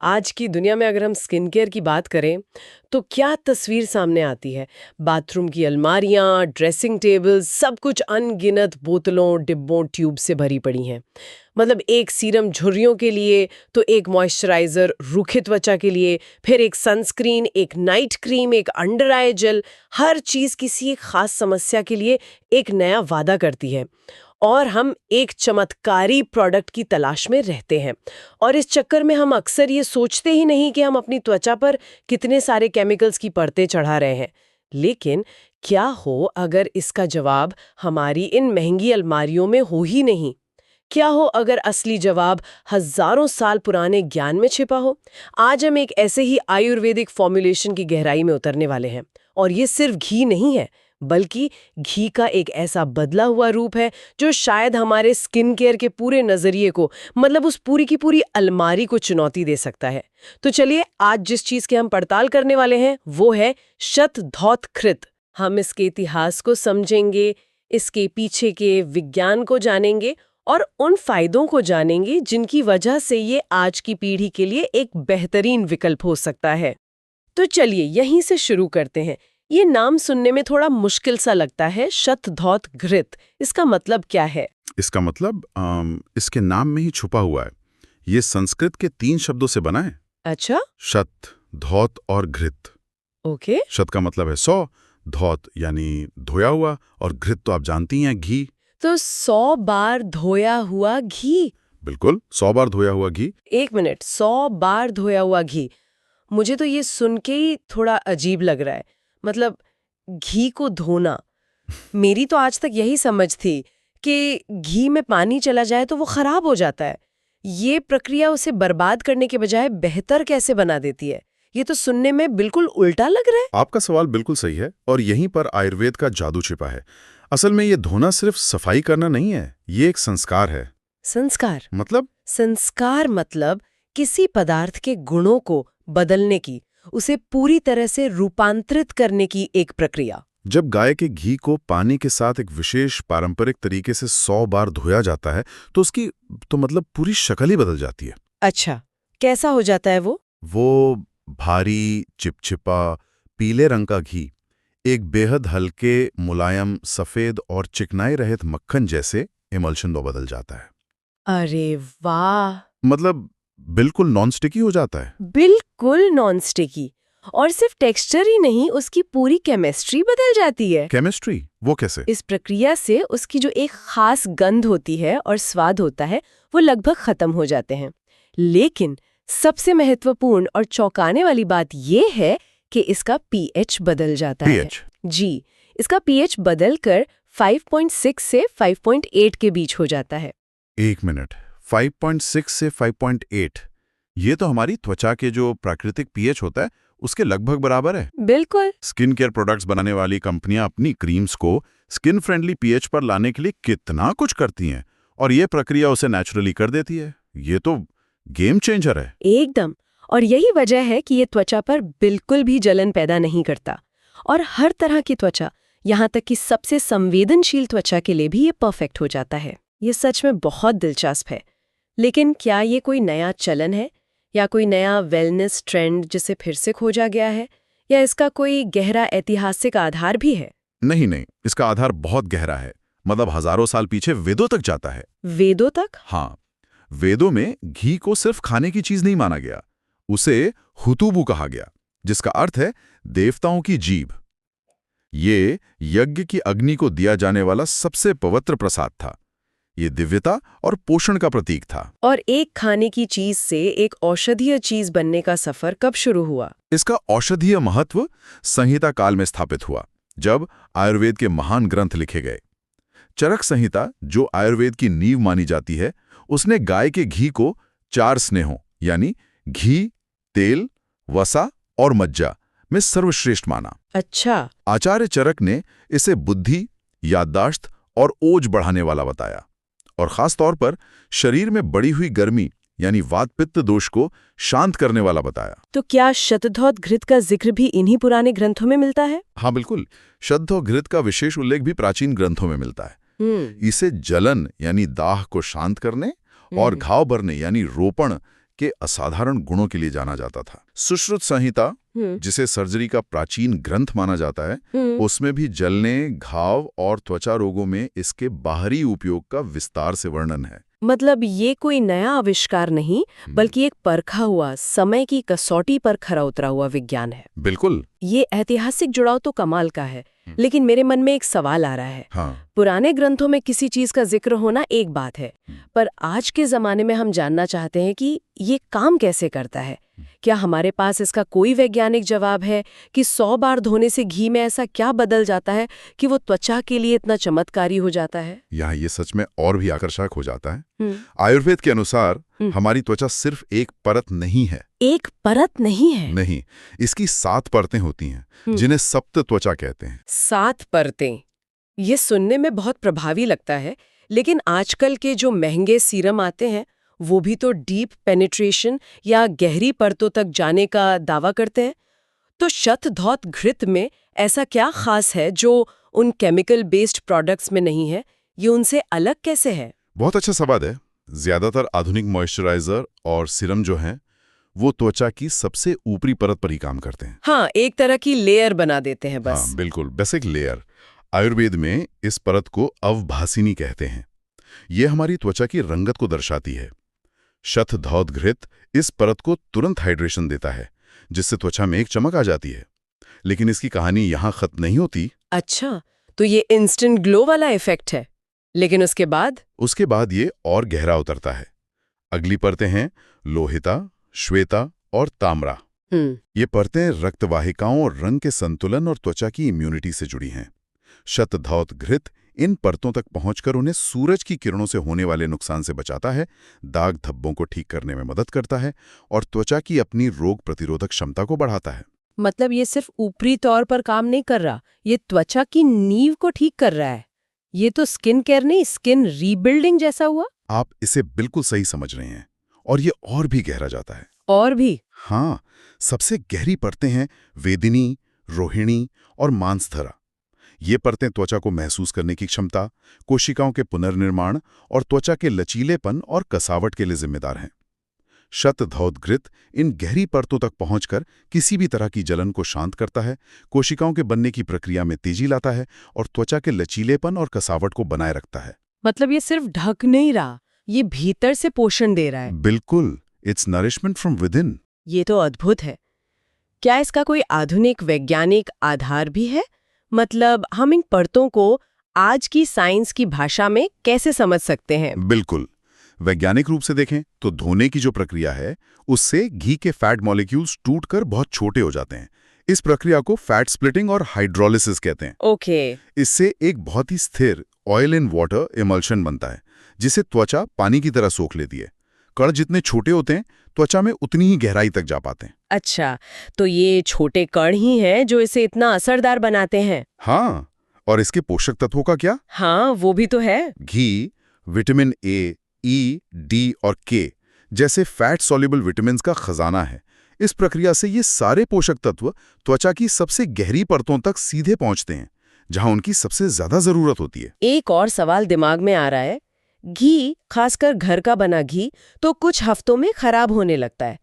आज की दुनिया में अगर हम स्किन केयर की बात करें तो क्या तस्वीर सामने आती है। बाथरूम की अलमारियां, ड्रेसिंग टेबल, सब कुछ अनगिनत बोतलों, डिब्बों, ट्यूब से भरी पड़ी हैं। मतलब एक सीरम झुर्रियों के लिए तो एक मॉइस्चराइजर रूखे त्वचा के लिए, फिर एक सनस्क्रीन, एक नाइट क्रीम, एक अंडर आई जेल। हर चीज किसी एक खास समस्या के लिए एक नया वादा करती है और हम एक चमत्कारी प्रोडक्ट की तलाश में रहते हैं। और इस चक्कर में हम अक्सर ये सोचते ही नहीं कि हम अपनी त्वचा पर कितने सारे केमिकल्स की परतें चढ़ा रहे हैं। लेकिन क्या हो अगर इसका जवाब हमारी इन महंगी अलमारियों में हो ही नहीं? क्या हो अगर असली जवाब हजारों साल पुराने ज्ञान में छिपा हो? आज हम एक ऐसे ही आयुर्वेदिक फॉर्मुलेशन की गहराई में उतरने वाले हैं। और ये सिर्फ घी नहीं है, बल्कि घी का एक ऐसा बदला हुआ रूप है जो शायद हमारे स्किन केयर के पूरे नजरिए को, मतलब उस पूरी की पूरी अलमारी को चुनौती दे सकता है। तो चलिए, आज जिस चीज की हम पड़ताल करने वाले हैं वो है शतधौतकृत। हम इसके इतिहास को समझेंगे, इसके पीछे के विज्ञान को जानेंगे और उन फायदों को जानेंगे जिनकी वजह से ये आज की पीढ़ी के लिए एक बेहतरीन विकल्प हो सकता है। तो चलिए यहीं से शुरू करते हैं। ये नाम सुनने में थोड़ा मुश्किल सा लगता है, शतधौतघृत। इसका मतलब क्या है? इसका मतलब इसके नाम में ही छुपा हुआ है। ये संस्कृत के 3 शब्दों से बना है। अच्छा। शत, धौत और घृत। ओके। शत का मतलब है 100, धौत यानी धोया हुआ, और घृत तो आप जानती हैं, घी। तो 100 बार धोया हुआ घी? बिल्कुल, 100 बार धोया हुआ घी। एक मिनट, 100 बार धोया हुआ घी? मुझे तो ये सुन के ही थोड़ा अजीब लग रहा है। मतलब घी को धोना। मेरी तो आज तक यही समझ थी कि घी में पानी चला जाए तो वो खराब हो जाता है। ये प्रक्रिया उसे बर्बाद करने के बजाय बेहतर कैसे बना देती है? ये तो सुनने में बिल्कुल उल्टा लग रहा है। आपका सवाल बिल्कुल सही है, और यहीं पर आयुर्वेद का जादू छिपा है। असल में ये धोना सिर्फ सफाई करना नहीं है, ये एक संस्कार है। संस्कार मतलब? संस्कार मतलब किसी पदार्थ के गुणों को बदलने की, उसे पूरी तरह से रूपांतरित करने की एक प्रक्रिया। जब गाय के घी को पानी के साथ एक विशेष पारंपरिक तरीके से 100 बार धोया जाता है तो उसकी मतलब पूरी शक्ल ही बदल जाती है। अच्छा, कैसा हो जाता है वो? वो भारी, चिपचिपा, पीले रंग का घी एक बेहद हल्के, मुलायम, सफेद और चिकनाई रहित मक्खन जैसे इमल्शन में बदल जाता है। अरे वाह! मतलब बिल्कुल नॉन स्टिकी हो जाता है। बिल्कुल नॉन स्टिकी। और सिर्फ टेक्सचर ही नहीं, उसकी पूरी केमिस्ट्री बदल जाती है। केमिस्ट्री? वो कैसे? इस प्रक्रिया से उसकी जो एक खास गंध होती है और स्वाद होता है वो लगभग खत्म हो जाते हैं। लेकिन सबसे महत्वपूर्ण और चौंकाने वाली बात ये है कि इसका पीएच बदल जाता है। जी, इसका पीएच बदलकर 5.6 से 5.8 के बीच हो जाता है। एक मिनट, 5.6 से 5.8, ये तो हमारी त्वचा के जो प्राकृतिक पीएच होता है उसके लगभग बराबर है। बिल्कुल। स्किन केयर प्रोडक्ट्स बनाने वाली कंपनियां अपनी क्रीम्स को स्किन फ्रेंडली पीएच पर लाने के लिए कितना कुछ करती हैं, और ये प्रक्रिया उसे नेचुरली कर देती है। ये तो गेम चेंजर है। एकदम। और यही वजह है कि ये त्वचा पर बिल्कुल भी जलन पैदा नहीं करता। और हर तरह की त्वचा, यहाँ तक कि सबसे संवेदनशील त्वचा के लिए भी ये परफेक्ट हो जाता है। ये सच में बहुत दिलचस्प है। लेकिन क्या ये कोई नया चलन है या कोई नया वेलनेस ट्रेंड जिसे फिर से खोजा गया है, या इसका कोई गहरा ऐतिहासिक आधार भी है? नहीं, इसका आधार बहुत गहरा है। मतलब हजारों साल पीछे वेदों तक जाता है। वेदों तक? हाँ, वेदों में घी को सिर्फ खाने की चीज नहीं माना गया। उसे हुतुबु कहा गया, जिसका अर्थ है देवताओं की जीभ। ये यज्ञ की अग्नि को दिया जाने वाला सबसे पवित्र प्रसाद था। ये दिव्यता और पोषण का प्रतीक था। और एक खाने की चीज से एक औषधीय चीज बनने का सफर कब शुरू हुआ? इसका औषधीय महत्व संहिता काल में स्थापित हुआ, जब आयुर्वेद के महान ग्रंथ लिखे गए। चरक संहिता, जो आयुर्वेद की नींव मानी जाती है, उसने गाय के घी को 4 स्नेहों यानी घी, तेल, वसा और मज्जा में सर्वश्रेष्ठ माना। अच्छा। आचार्य चरक ने इसे बुद्धि, याददाश्त और ओज बढ़ाने वाला बताया, और खास तौर पर शरीर में बढ़ी हुई गर्मी यानी वात पित्त दोष को शांत करने वाला बताया। तो क्या शतधौतघृत का जिक्र भी इन्हीं पुराने ग्रंथों में मिलता है? हाँ बिल्कुल, शतधौतघृत का विशेष उल्लेख भी प्राचीन ग्रंथों में मिलता है। इसे जलन यानी दाह को शांत करने और घाव भरने यानी रोपण के असाधारण गुणों के लिए जाना जाता था। सुश्रुत संहिता, जिसे सर्जरी का प्राचीन ग्रंथ माना जाता है, उसमें भी जलने, घाव और त्वचा रोगों में इसके बाहरी उपयोग का विस्तार से वर्णन है। मतलब ये कोई नया आविष्कार नहीं, बल्कि एक परखा हुआ, समय की कसौटी पर खरा उतरा हुआ विज्ञान है। बिल्कुल। ये ऐतिहासिक जुड़ाव तो कमाल का है, लेकिन मेरे मन में एक सवाल आ रहा है। हाँ। पुराने ग्रंथों में किसी चीज का जिक्र होना एक बात है, पर आज के जमाने में हम जानना चाहते हैं कि ये काम कैसे करता है। क्या हमारे पास इसका कोई वैज्ञानिक जवाब है कि 100 बार धोने से घी में ऐसा क्या बदल जाता है कि वो त्वचा के लिए इतना चमत्कारी हो जाता है? यहाँ ये सच में और भी आकर्षक हो जाता है। आयुर्वेद के अनुसार हमारी त्वचा सिर्फ एक परत नहीं है। एक परत नहीं है? नहीं, इसकी 7 परतें होती हैं, जिन्हें सप्त त्वचा कहते हैं। 7 परतें, ये सुनने में बहुत प्रभावी लगता है, लेकिन आजकल के जो महंगे सीरम आते हैं वो भी तो डीप पेनिट्रेशन या गहरी परतों तक जाने का दावा करते हैं। तो शतधौत घृत में ऐसा क्या खास है जो उन केमिकल बेस्ड प्रोडक्ट्स में नहीं है? ये उनसे अलग कैसे है? बहुत अच्छा सवाल है। ज्यादातर आधुनिक मॉइस्चराइजर और सीरम जो हैं, वो त्वचा की सबसे ऊपरी परत पर ही काम करते हैं। हाँ, एक तरह की लेयर बना देते हैं बस। हाँ, बिल्कुल, बेसिक लेयर। आयुर्वेद में इस परत को अवभासिनी कहते हैं। ये हमारी त्वचा की रंगत को दर्शाती है। शतधौत घृत इस परत को तुरंत हाइड्रेशन देता है, जिससे त्वचा में एक चमक आ जाती है। लेकिन इसकी कहानी यहाँ खत्म नहीं होती। अच्छा, तो ये इंस्टेंट ग्लो वाला इफेक्ट है, लेकिन उसके बाद ये और गहरा उतरता है। अगली परतें हैं लोहिता, श्वेता और ताम्रा। ये परतें रक्तवाहिकाओं और रंग के संतुलन और त्वचा की इम्यूनिटी से जुड़ी हैं। शतधौत घृत इन परतों तक पहुंचकर उन्हें सूरज की किरणों से होने वाले नुकसान से बचाता है, दाग धब्बों को ठीक करने में मदद करता है और त्वचा की अपनी रोग प्रतिरोधक क्षमता को बढ़ाता है। मतलब ये सिर्फ ऊपरी तौर पर काम नहीं कर रहा, ये त्वचा की नींव को ठीक कर रहा है। ये तो स्किन केयर नहीं, स्किन रीबिल्डिंग जैसा हुआ। आप इसे बिल्कुल सही समझ रहे हैं। और ये और भी गहरा जाता है। और भी? हाँ, सबसे गहरी परतें हैं वेदिनी, रोहिणी और मांसधरा। ये परतें त्वचा को महसूस करने की क्षमता, कोशिकाओं के पुनर्निर्माण और त्वचा के लचीलेपन और कसावट के लिए जिम्मेदार हैं। शतधौत घृत इन गहरी परतों तक पहुंचकर किसी भी तरह की जलन को शांत करता है, कोशिकाओं के बनने की प्रक्रिया में तेजी लाता है और त्वचा के लचीलेपन और कसावट को बनाए रखता है। मतलब ये सिर्फ ढक नहीं रहा, ये भीतर से पोषण दे रहा है। बिल्कुल, इट्स नरिशमेंट फ्रॉम विदिन। ये तो अद्भुत है। क्या इसका कोई आधुनिक वैज्ञानिक आधार भी है? मतलब हम इन परतों को आज की साइंस की भाषा में कैसे समझ सकते हैं? बिल्कुल, वैज्ञानिक रूप से देखें तो धोने की जो प्रक्रिया है, उससे घी के फैट मॉलिक्यूल्स टूटकर बहुत छोटे हो जाते हैं। इस प्रक्रिया को फैट स्प्लिटिंग और हाइड्रोलिसिस कहते हैं। ओके। इससे एक बहुत ही स्थिर ऑयल इन वाटर इमल्शन बनता है, जिसे त्वचा पानी की तरह सोख लेती है। कण जितने छोटे होते हैं, त्वचा में उतनी ही गहराई तक जा पाते हैं। अच्छा, तो ये छोटे कण ही हैं जो इसे इतना असरदार बनाते हैं। हाँ, और इसके पोषक तत्वों का क्या? हाँ, वो भी तो है। घी विटामिन ए, ई, डी और के जैसे फैट सॉल्युबल विटामिन्स का खजाना है। इस प्रक्रिया से ये सारे पोषक तत्व त्वचा की सबसे गहरी परतों तक सीधे पहुंचते हैं, जहां उनकी सबसे ज्यादा जरूरत होती है। एक और सवाल दिमाग में आ रहा है। घी, खासकर घर का बना घी, तो कुछ हफ्तों में खराब होने लगता है।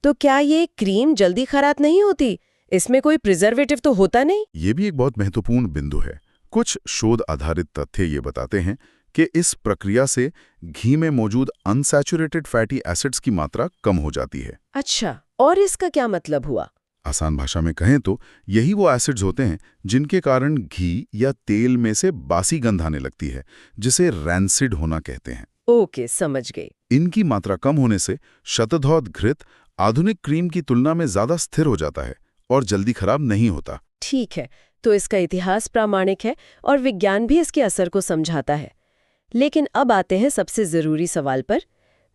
तो क्या ये क्रीम जल्दी खराब नहीं होती? इसमें कोई प्रिजर्वेटिव तो होता नहीं? ये भी एक बहुत महत्वपूर्ण बिंदु है। कुछ शोध आधारित तथ्य ये बताते हैं कि इस प्रक्रिया से घी में मौजूद अनसैचुरेटेड फैटी एसिड्स की मात्रा कम हो जाती है। अच्छा, और इसका क्या मतलब हुआ? आसान भाषा में कहें तो यही वो एसिड्स होते हैं जिनके कारण घी या तेल में से बासी गंध आने लगती है, जिसे रैंसिड होना कहते हैं। ओके, समझ गई। इनकी मात्रा कम होने से शतधौत घृत आधुनिक क्रीम की तुलना में ज्यादा स्थिर हो जाता है और जल्दी खराब नहीं होता। ठीक है, तो इसका इतिहास प्रामाणिक है और विज्ञान भी इसके असर को समझाता है। लेकिन अब आते हैं सबसे जरूरी सवाल पर।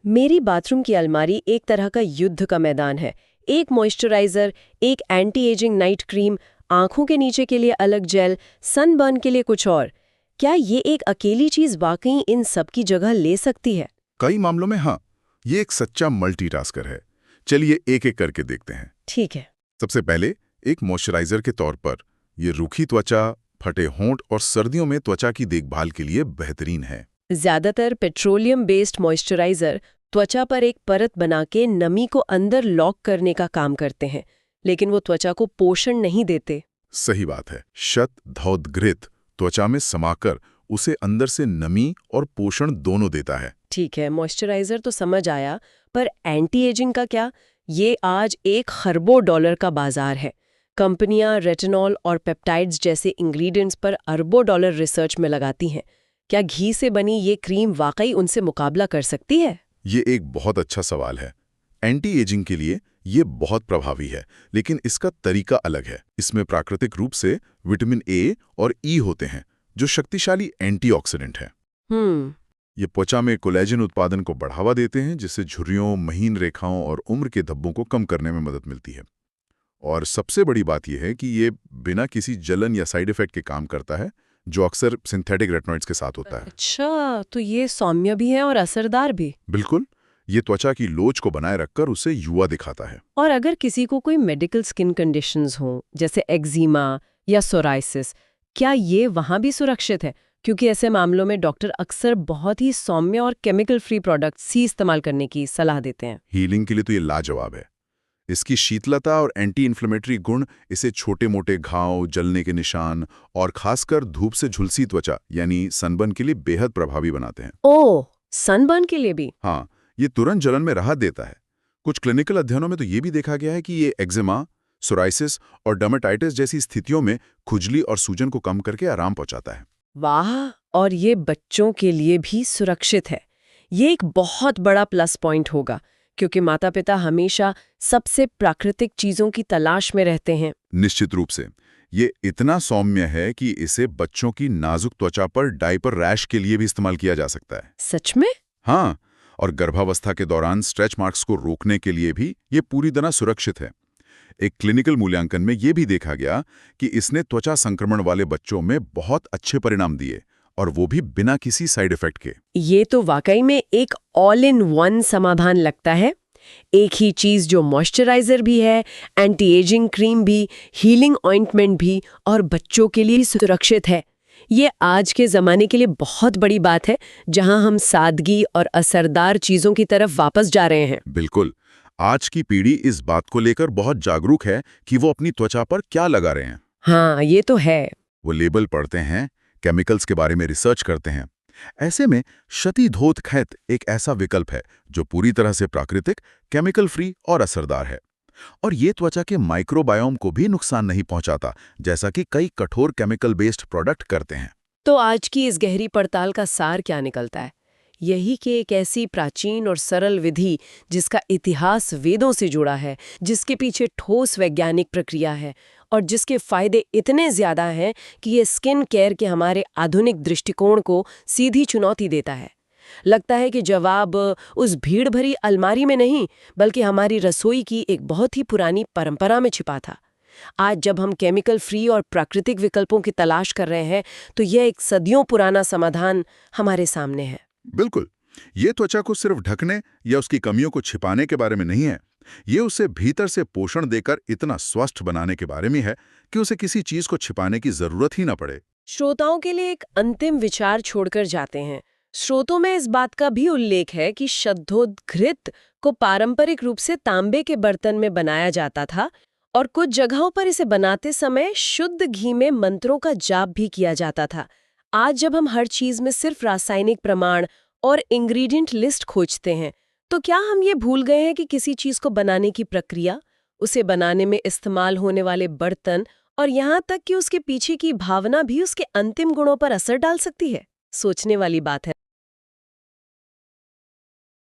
मेरी बाथरूम की अलमारी एक तरह का युद्ध का मैदान है। एक मॉइस्चराइजर, एक एंटी एजिंग नाइट क्रीम, आंखों के नीचे के लिए अलग जेल, सनबर्न के लिए कुछ और। क्या ये एक अकेली चीज वाकई इन सब की जगह ले सकती है? कई मामलों में हाँ, ये एक सच्चा मल्टीटास्कर है। चलिए एक एक करके देखते हैं। ठीक है। सबसे पहले एक मॉइस्चराइजर के तौर पर ये रूखी त्वचा, फटे होंठ और सर्दियों में त्वचा की देखभाल के लिए बेहतरीन है। ज्यादातर पेट्रोलियम बेस्ड मॉइस्चराइजर त्वचा पर एक परत बना के नमी को अंदर लॉक करने का काम करते हैं, लेकिन वो त्वचा को पोषण नहीं देते। सही बात है। शतधौतघृत त्वचा में समाकर उसे अंदर से नमी और पोषण दोनों देता है। ठीक है, मॉइस्चराइजर तो समझ आया, पर एंटी एजिंग का क्या? ये आज $1 खरबों का बाजार है। कंपनियां रेटिनॉल और पेप्टाइड्स जैसे इंग्रेडिएंट्स पर अरबों डॉलर रिसर्च में लगाती हैं। क्या घी से बनी ये क्रीम वाकई उनसे मुकाबला कर सकती है? ये एक बहुत अच्छा सवाल है। एंटी एजिंग के लिए ये बहुत प्रभावी है, लेकिन इसका तरीका अलग है। इसमें प्राकृतिक रूप से विटामिन ए और ई होते हैं, जो शक्तिशाली एंटीऑक्सीडेंट हैं। ये त्वचा में कोलेजन उत्पादन को बढ़ावा देते हैं, जिससे झुर्रियों, महीन रेखाओं और उम्र के धब्बों को कम करने में मदद मिलती है। और सबसे बड़ी बात यह है कि ये बिना किसी जलन या साइड इफेक्ट के काम करता है, जो अक्सर सिंथेटिक रेटिनॉइड्स के साथ होता है। अच्छा, तो ये सौम्य भी है और असरदार भी। बिल्कुल, ये त्वचा की लोच को बनाए रखकर उसे युवा दिखाता है। और अगर किसी को कोई मेडिकल स्किन कंडीशंस हो, जैसे एक्जिमा या सोराइसिस, क्या ये वहां भी सुरक्षित है? क्योंकि ऐसे मामलों में डॉक्टर अक्सर बहुत ही सौम्य और केमिकल फ्री प्रोडक्ट्स ही इस्तेमाल करने की सलाह देते हैं। हीलिंग के लिए तो ये लाजवाब है। इसकी शीतलता और एंटी इन्फ्लेमेटरी गुण इसे छोटे-मोटे घाव, जलने के निशान और खासकर धूप से झुलसी त्वचा यानी सनबर्न के लिए बेहद प्रभावी बनाते हैं। ओह, सनबर्न के लिए भी? हाँ, ये तुरंत जलन में राहत देता है। कुछ क्लिनिकल अध्ययनों में तो ये भी देखा गया है कि ये एक्जिमा, सोराइसिस और डर्मेटाइटिस जैसी स्थितियों में खुजली और सूजन को कम करके आराम पहुंचाता है। वाह, और ये बच्चों के लिए भी सुरक्षित है। ये एक बहुत बड़ा प्लस पॉइंट होगा, क्योंकि माता-पिता हमेशा सबसे प्राकृतिक चीजों की तलाश में रहते हैं। निश्चित रूप से। ये इतना सौम्य है कि इसे बच्चों की नाजुक त्वचा पर डायपर रैश के लिए भी इस्तेमाल किया जा सकता है। सच में? हाँ, और गर्भावस्था के दौरान स्ट्रेच मार्क्स को रोकने के लिए भी ये पूरी तरह सुरक्षित है। एक क्लिनिकल मूल्यांकन में ये भी देखा गया कि इसने त्वचा संक्रमण वाले बच्चों में बहुत अच्छे परिणाम दिए, और वो भी बिना किसी साइड इफेक्ट के। ये तो वाकई में एक ऑल इन वन समाधान लगता है। एक ही चीज जो मॉइस्चराइजर भी है, एंटी एजिंग क्रीम भी, हीलिंग ऑइंटमेंट भी, और बच्चों के लिए सुरक्षित है। ये आज के ज़माने के लिए बहुत बड़ी बात है, जहां हम सादगी और असरदार चीज़ों की तरफ वापस जा रहे हैं। बिल्कुल। आज की पीढ़ी इस बात को लेकर बहुत जागरूक है कि वो अपनी त्वचा पर क्या लगा रहे हैं। हाँ, ये तो है। वो लेबल पढ़ते हैं, केमिकल्स के बारे में रिसर्च करते हैं। ऐसे में क्षतिधौतघृत एक ऐसा विकल्प है जो पूरी तरह से प्राकृतिक, केमिकल फ्री और असरदार है। और ये त्वचा के माइक्रोबायोम को भी नुकसान नहीं पहुंचाता, जैसा कि कई कठोर केमिकल बेस्ड प्रोडक्ट करते हैं। तो आज की इस गहरी पड़ताल का सार क्या निकलता है? यही कि एक ऐसी प्राचीन और सरल विधि जिसका इतिहास वेदों से जुड़ा है, जिसके पीछे ठोस वैज्ञानिक प्रक्रिया है, और जिसके फायदे इतने ज्यादा हैं कि ये स्किन केयर के हमारे आधुनिक दृष्टिकोण को सीधी चुनौती देता है। लगता है कि जवाब उस भीड़ भरी अलमारी में नहीं, बल्कि हमारी रसोई की एक बहुत ही पुरानी परंपरा में छिपा था। आज जब हम केमिकल फ्री और प्राकृतिक विकल्पों की तलाश कर रहे हैं, तो यह एक सदियों पुराना समाधान हमारे सामने है। बिल्कुल। ये त्वचा को सिर्फ ढकने या उसकी कमियों को छिपाने के बारे में नहीं है। ये उसे भीतर से पोषण देकर इतना स्वस्थ बनाने के बारे में है कि उसे किसी चीज को छिपाने की जरूरत ही ना पड़े। श्रोताओं के लिए एक अंतिम विचार छोड़कर जाते हैं। स्रोतों में इस बात का भी उल्लेख है कि शतधौतघृत को पारंपरिक रूप से तांबे के बर्तन में बनाया जाता था, और कुछ जगहों पर इसे बनाते समय शुद्ध घी में मंत्रों का जाप भी किया जाता था। आज जब हम हर चीज में सिर्फ रासायनिक प्रमाण और इंग्रेडिएंट लिस्ट खोजते हैं, तो क्या हम ये भूल गए हैं कि किसी चीज को बनाने की प्रक्रिया, उसे बनाने में इस्तेमाल होने वाले बर्तन, और यहाँ तक कि उसके पीछे की भावना भी उसके अंतिम गुणों पर असर डाल सकती है? सोचने वाली बात है।